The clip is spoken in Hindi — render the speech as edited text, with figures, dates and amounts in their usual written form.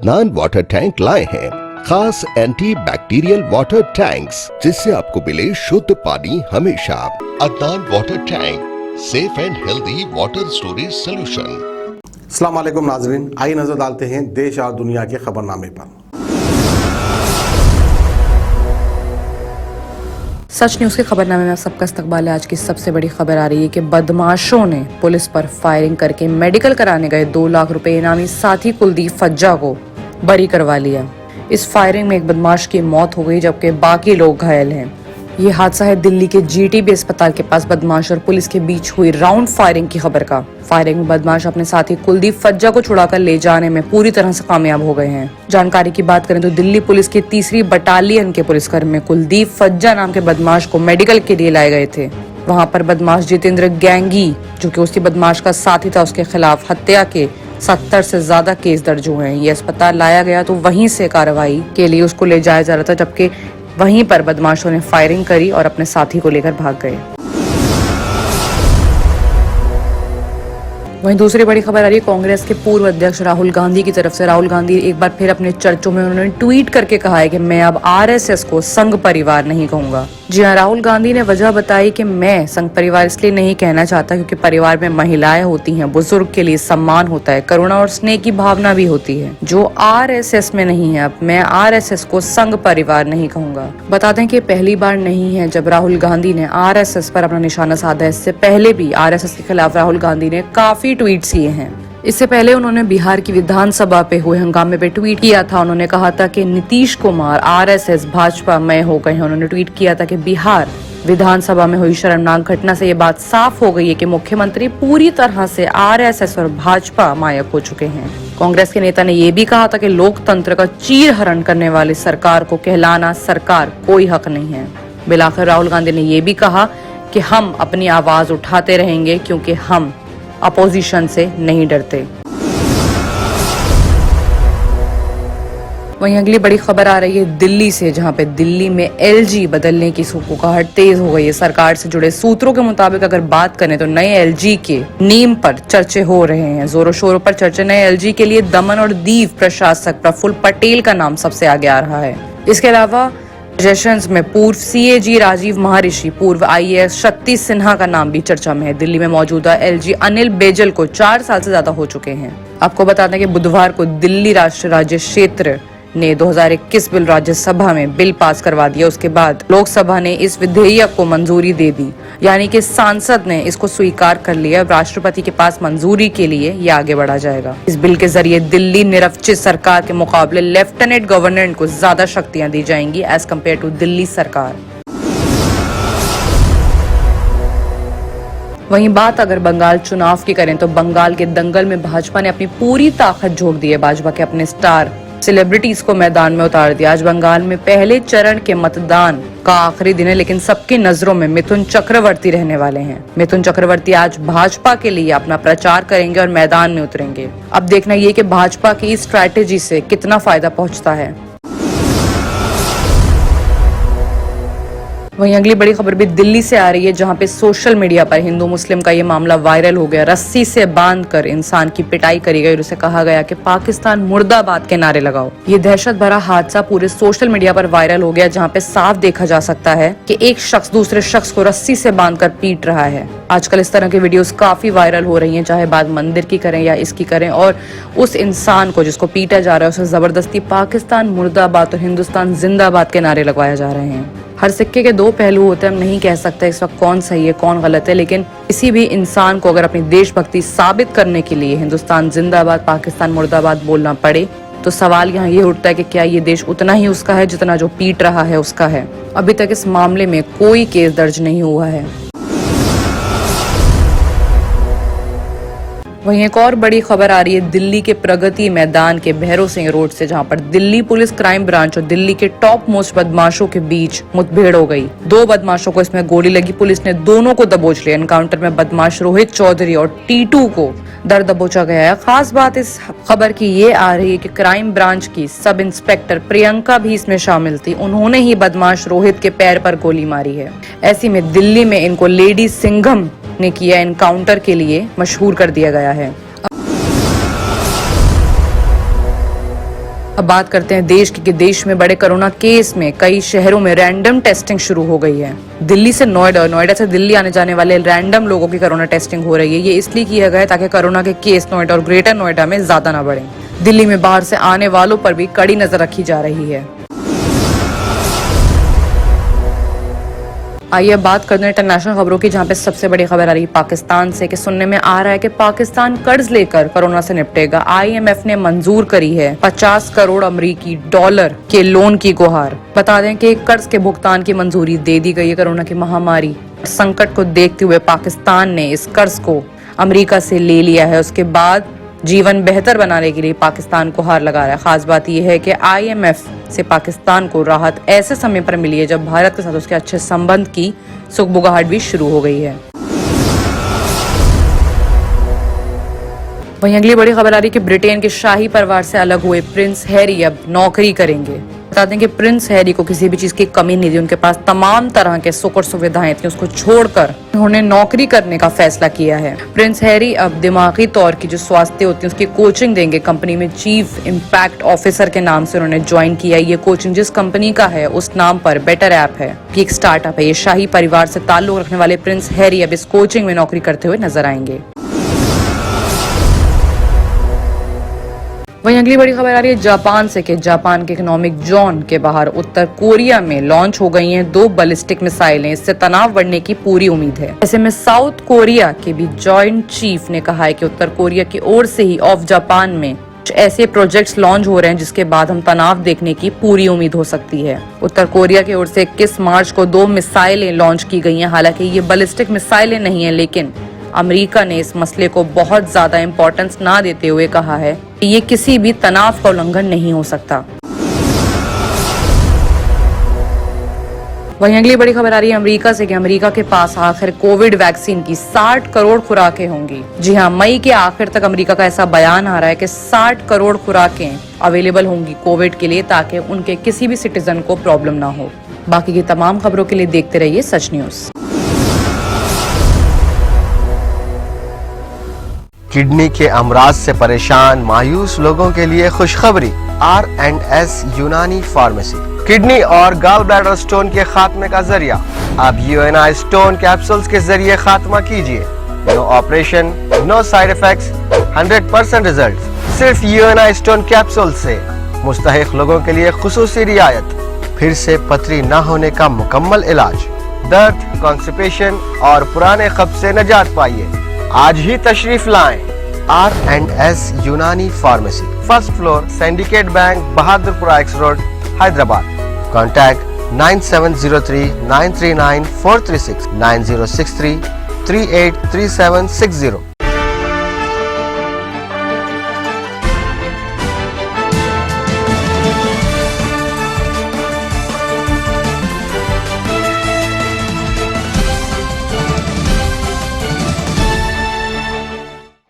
अदनान वाटर टैंक लाए हैं खास एंटी बैक्टीरियल वाटर टैंक्स, जिससे आपको मिले शुद्ध पानी हमेशा। Adnan water tank, safe and healthy water storage solution. अस्सलाम वालेकुम नाजरीन, आइए नजर डालते हैं देश और दुनिया के खबरनामे पर। सच न्यूज़ के खबरनामे में आप सबका इस्तकबाल है। आज की सबसे बड़ी खबर आ रही है कि बदमाशों ने पुलिस पर फायरिंग करके मेडिकल कराने गए 2 लाख रुपए इनामी साथी कुलदीप फज्जा को बरी करवा लिया। इस फायरिंग में एक बदमाश की मौत हो गई जबकि बाकी लोग घायल हैं। ये हादसा है दिल्ली के जीटीबी अस्पताल के पास बदमाश और पुलिस के बीच हुई राउंड फायरिंग की खबर का। फायरिंग में बदमाश अपने साथी कुलदीप फज्जा को छुड़ाकर ले जाने में पूरी तरह से कामयाब हो गए हैं। जानकारी की बात करें तो दिल्ली पुलिस की 3री बटालियन के पुलिसकर्मी कुलदीप फज्जा नाम के बदमाश को मेडिकल के लिए लाए गए थे। वहाँ पर बदमाश जितेंद्र गैंगी, जो कि उसी बदमाश का साथी था, उसके खिलाफ हत्या के 70 से ज्यादा केस दर्ज हुए हैं। ये अस्पताल लाया गया तो वहीं से कार्रवाई के लिए उसको ले जाया जा रहा था, जबकि वहीं पर बदमाशों ने फायरिंग करी और अपने साथी को लेकर भाग गए। वहीं दूसरी बड़ी खबर आ रही है कांग्रेस के पूर्व अध्यक्ष राहुल गांधी की तरफ से। राहुल गांधी एक बार फिर अपने चर्चों में उन्होंने ट्वीट करके कहा है कि मैं अब आरएसएस को संघ परिवार नहीं कहूंगा। जी हाँ, राहुल गांधी ने वजह बताई कि मैं संघ परिवार इसलिए नहीं कहना चाहता क्योंकि परिवार में महिलाएं होती हैं, बुजुर्ग के लिए सम्मान होता है, करुणा और स्नेह की भावना भी होती है, जो आरएसएस में नहीं है। अब मैं आरएसएस को संघ परिवार नहीं कहूंगा। बता दें कि पहली बार नहीं है जब राहुल गांधी ने आरएसएस पर अपना निशाना साधा है। इससे पहले भी आरएसएस के खिलाफ राहुल गांधी ने काफी ट्वीट्स किए हैं। इससे पहले उन्होंने बिहार की विधानसभा पे हुए हंगामे पे ट्वीट किया था। उन्होंने कहा था कि नीतीश कुमार आरएसएस भाजपा में हो गए हैं। उन्होंने ट्वीट किया था कि बिहार विधानसभा में हुई शर्मनाक घटना से ये बात साफ हो गई है कि मुख्यमंत्री पूरी तरह से आरएसएस और भाजपा मायक हो चुके हैं। कांग्रेस के नेता ने ये भी कहा था कि लोकतंत्र का चीरहरण करने वाली सरकार को कहलाना सरकार कोई हक नहीं है। बिलाखिर राहुल गांधी ने ये भी कहा कि हम अपनी आवाज उठाते रहेंगे क्योंकि हम अपोजिशन से नहीं डरते। वहीं अगली बड़ी खबर आ रही है दिल्ली से, जहां पे दिल्ली में एलजी बदलने की फूफुकाहट तेज हो गई है। सरकार से जुड़े सूत्रों के मुताबिक अगर बात करें तो नए एलजी के नीम पर चर्चे हो रहे हैं, जोरों शोरों पर चर्चे। नए एलजी के लिए दमन और दीव प्रशासक प्रफुल्ल पटेल का नाम सबसे आगे आ रहा है। इसके अलावा सेशंस में पूर्व सीएजी राजीव महर्षि, पूर्व आईएएस शक्ति सिन्हा का नाम भी चर्चा में है। दिल्ली में मौजूदा एलजी अनिल बेजल को 4 साल से ज्यादा हो चुके हैं। आपको बता दें कि बुधवार को दिल्ली राष्ट्रीय राज्य क्षेत्र ने 2021 बिल राज्यसभा में बिल पास करवा दिया। उसके बाद लोकसभा ने इस विधेयक को मंजूरी दे दी, यानी कि सांसद ने इसको स्वीकार कर लिया। राष्ट्रपति के पास मंजूरी के लिए ये आगे बढ़ा जाएगा। इस बिल के जरिए दिल्ली निरवचित सरकार के मुकाबले लेफ्टिनेंट गवर्नर को ज्यादा शक्तियां दी जाएंगी एज कम्पेयर टू दिल्ली सरकार। वहीं बात अगर बंगाल चुनाव की करें तो बंगाल के दंगल में भाजपा ने अपनी पूरी ताकत झोंक दी है। भाजपा के अपने स्टार सेलिब्रिटीज को मैदान में उतार दिया। आज बंगाल में पहले चरण के मतदान का आखिरी दिन है, लेकिन सबकी नजरों में मिथुन चक्रवर्ती रहने वाले हैं। मिथुन चक्रवर्ती आज भाजपा के लिए अपना प्रचार करेंगे और मैदान में उतरेंगे। अब देखना ये कि भाजपा की इस स्ट्रैटेजी से कितना फायदा पहुंचता है। वहीं अगली बड़ी खबर भी दिल्ली से आ रही है, जहां पे सोशल मीडिया पर हिंदू मुस्लिम का ये मामला वायरल हो गया। रस्सी से बांधकर इंसान की पिटाई करी गई और उसे कहा गया कि पाकिस्तान मुर्दाबाद के नारे लगाओ। ये दहशत भरा हादसा पूरे सोशल मीडिया पर वायरल हो गया, जहां पे साफ देखा जा सकता है कि एक शख्स दूसरे शख्स को रस्सी से बांधकर पीट रहा है। आजकल इस तरह की वीडियोस काफी वायरल हो रही हैं, चाहे बात मंदिर की करें या इसकी करें, और उस इंसान को जिसको पीटा जा रहा है उसे जबरदस्ती पाकिस्तान मुर्दाबाद और हिंदुस्तान जिंदाबाद के नारे लगवाए जा रहे हैं। हर सिक्के के 2 पहलू होते हैं। हम नहीं कह सकते इस वक्त कौन सही है कौन गलत है, लेकिन किसी भी इंसान को अगर अपनी देशभक्ति साबित करने के लिए हिंदुस्तान जिंदाबाद पाकिस्तान मुर्दाबाद बोलना पड़े तो सवाल यहाँ ये उठता है कि क्या ये देश उतना ही उसका है जितना जो पीट रहा है उसका है। अभी तक इस मामले में कोई केस दर्ज नहीं हुआ है। वहीं एक और बड़ी खबर आ रही है दिल्ली के प्रगति मैदान के भैरव सिंह रोड से, जहां पर दिल्ली पुलिस क्राइम ब्रांच और दिल्ली के टॉप मोस्ट बदमाशों के बीच मुठभेड़ हो गई। 2 बदमाशों को इसमें गोली लगी। पुलिस ने दोनों को दबोच लिया। एनकाउंटर में बदमाश रोहित चौधरी और टीटू को दर दबोचा गया है। खास बात इस खबर की ये आ रही है कि क्राइम ब्रांच की सब इंस्पेक्टर प्रियंका भी इसमें शामिल थी। उन्होंने ही बदमाश रोहित के पैर पर गोली मारी है। ऐसी में दिल्ली में इनको लेडी सिंघम ने किया एनकाउंटर के लिए मशहूर कर दिया गया है। अब बात करते हैं देश की कि देश में बड़े कोरोना केस में कई शहरों में रैंडम टेस्टिंग शुरू हो गई है। दिल्ली से नोएडा, नोएडा से दिल्ली आने जाने वाले रैंडम लोगों की कोरोना टेस्टिंग हो रही है। ये इसलिए किया गया है ताकि कोरोना के केस नोएडा और ग्रेटर नोएडा में ज्यादा ना बढ़े। दिल्ली में बाहर से आने वालों पर भी कड़ी नजर रखी जा रही है। आइए अब बात करते हैं इंटरनेशनल खबरों की, जहां पे सबसे बड़ी खबर आ रही है पाकिस्तान से कि सुनने में आ रहा है कि पाकिस्तान कर्ज लेकर कोरोना से निपटेगा। IMF ने मंजूर करी है 50 करोड़ अमेरिकी डॉलर के लोन की गुहार। बता दें कि कर्ज के भुगतान की मंजूरी दे दी गई है। कोरोना की महामारी संकट को देखते हुए पाकिस्तान ने इस कर्ज को अमेरिका से ले लिया है। उसके बाद जीवन बेहतर बनाने के लिए पाकिस्तान को हार लगा रहा है। खास बात यह है कि IMF से पाकिस्तान को राहत ऐसे समय पर मिली है जब भारत के साथ उसके अच्छे संबंध की सुगबुगाहट भी शुरू हो गई है। वहीं अगली बड़ी खबर आ रही है कि ब्रिटेन के शाही परिवार से अलग हुए प्रिंस हैरी अब नौकरी करेंगे। बता दें कि प्रिंस हैरी को किसी भी चीज की कमी नहीं थी, उनके पास तमाम तरह के सुख और सुविधाएं थी। उसको छोड़कर उन्होंने नौकरी करने का फैसला किया है। प्रिंस हैरी अब दिमागी तौर की जो स्वास्थ्य होती है उसकी कोचिंग देंगे। कंपनी में चीफ इम्पैक्ट ऑफिसर के नाम से उन्होंने ज्वाइन किया। ये कोचिंग जिस कंपनी का है उस नाम पर बेटर ऐप है, एक स्टार्टअप है। ये शाही परिवार से ताल्लुक रखने वाले प्रिंस हैरी अब इस कोचिंग में नौकरी करते हुए नजर आएंगे। वहीं अगली बड़ी खबर आ रही है जापान से कि जापान के इकोनॉमिक जोन के बाहर उत्तर कोरिया में लॉन्च हो गई हैं 2 बैलिस्टिक मिसाइलें। इससे तनाव बढ़ने की पूरी उम्मीद है। ऐसे में साउथ कोरिया के भी जॉइंट चीफ ने कहा है कि उत्तर कोरिया की ओर से ही ऑफ जापान में कुछ ऐसे प्रोजेक्ट्स लॉन्च हो रहे हैं जिसके बाद हम तनाव देखने की पूरी उम्मीद हो सकती है। उत्तर कोरिया की ओर से 21 मार्च को 2 मिसाइलें लॉन्च की गई हैं। हालांकि ये बैलिस्टिक मिसाइलें नहीं है, लेकिन अमेरिका ने इस मसले को बहुत ज्यादा इंपॉर्टेंस ना देते हुए कहा है कि ये किसी भी तनाव का उल्लंघन नहीं हो सकता। वहीं अगली बड़ी खबर आ रही है अमेरिका से कि अमेरिका के पास आखिर कोविड वैक्सीन की 60 करोड़ खुराकें होंगी। जी हाँ, मई के आखिर तक अमेरिका का ऐसा बयान आ रहा है कि 60 करोड़ खुराकें अवेलेबल होंगी कोविड के लिए, ताकि उनके किसी भी सिटीजन को प्रॉब्लम ना हो। बाकी की तमाम खबरों के लिए देखते रहिए सच न्यूज। किडनी के अमराज से परेशान मायूस लोगों के लिए खुशखबरी। R&S यूनानी फार्मेसी किडनी और गॉल ब्लैडर स्टोन के खात्मे का जरिया। अब UNI स्टोन कैप्सूल्स के जरिए खात्मा कीजिए। No operation, no side effects, 100% result. सिर्फ UNI स्टोन कैप्सूल से मुस्तहिक लोगों के लिए खुसूसी रियायत। फिर से पथरी न होने का मुकम्मल इलाज। दर्द, कॉन्स्टिपेशन और पुराने कब्ज से निजात पाइए। आज ही तशरीफ लाएं। R&S यूनानी pharmacy, first floor, syndicate bank, Bahadurpura X road, Hyderabad. Contact 9703 939 436 9063 383760।